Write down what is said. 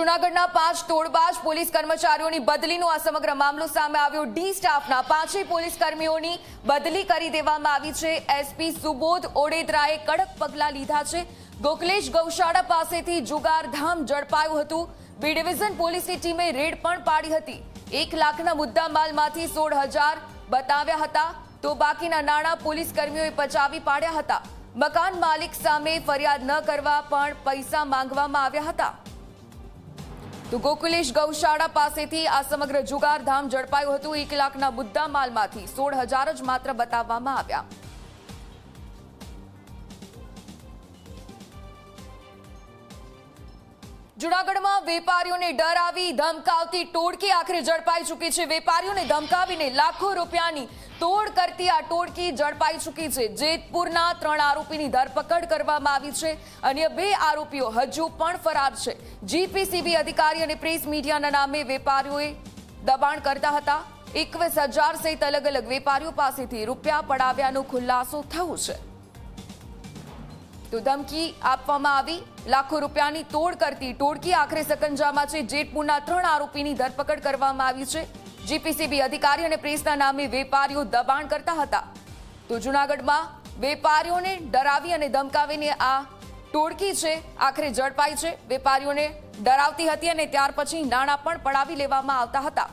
જૂનાગઢના 5 તોડબાજ પોલીસ કર્મચારીઓની બદલીનો આ સમગ્ર મામલો સામે આવ્યો। ડી સ્ટાફના 5 પોલીસ કર્મીઓની બદલી કરી દેવામાં આવી છે। એસપી સુબોધ ઓડેદરાએ કડક પગલાં લીધા છે। ગોકલેશ ગૌશાળા પાસેથી જુગારધામ ઝડપાયું હતું। બી ડિવિઝન પોલીસની ટીમે રેડ પણ પાડી હતી। 1 લાખના મુદ્દામાલમાંથી 16,000 બતાવ્યા હતા તો બાકીના નાણાં પોલીસ કર્મીઓએ પચાવી પાડ્યા હતા। મકાન માલિક સામે ફરિયાદ ન કરવા પણ પૈસા માંગવામાં આવ્યા હતા। તો ગોકુલેશ ગૌશાળા પાસેથી આ સમગ્ર જુગારધામ ઝડપાયું હતું। 1 લાખના મુદ્દામાલમાંથી 16,000 જ માત્ર બતાવવામાં આવ્યા। જૂનાગઢમાં વેપારીઓને ડરાવી ધમકાવતી ટોળકી આખરે ઝડપાઈ ચૂકી છે। વેપારીઓને ધમકાવીને લાખો રૂપિયાની તોડ કરતી આ ટોળકી ઝડપાઈ ચૂકી છે। જેતપુરના 3 આરોપીની ધરપકડ કરવામાં આવી છે। અન્ય 2 આરોપીઓ હજુ પણ ફરાર છે। જીપીસીબી અધિકારી અને પ્રેસ મીડિયાના નામે વેપારીઓએ દબાણ કરતા હતા। 21,000 સહિત અલગ અલગ વેપારીઓ પાસેથી રૂપિયા પડાવ્યાનો ખુલાસો થયો છે। તો ધમકી આપવામાં આવી, લાખો રૂપિયાની તોડ કરતી ટોળકી આખરે સકંજામાં છે। જેતપુરના 3 આરોપીની ધરપકડ કરવામાં આવી છે। જીપીસીબી અધિકારી અને પ્રેસના નામે વેપારીઓ દબાણ કરતા હતા। તો જૂનાગઢમાં વેપારીઓને ડરાવી અને ધમકાવીને આ ટોળકી છે આખરે ઝડપાઈ છે। વેપારીઓને ડરાવતી હતી અને ત્યાર પછી નાણાં પણ પડાવી લેવામાં આવતા હતા।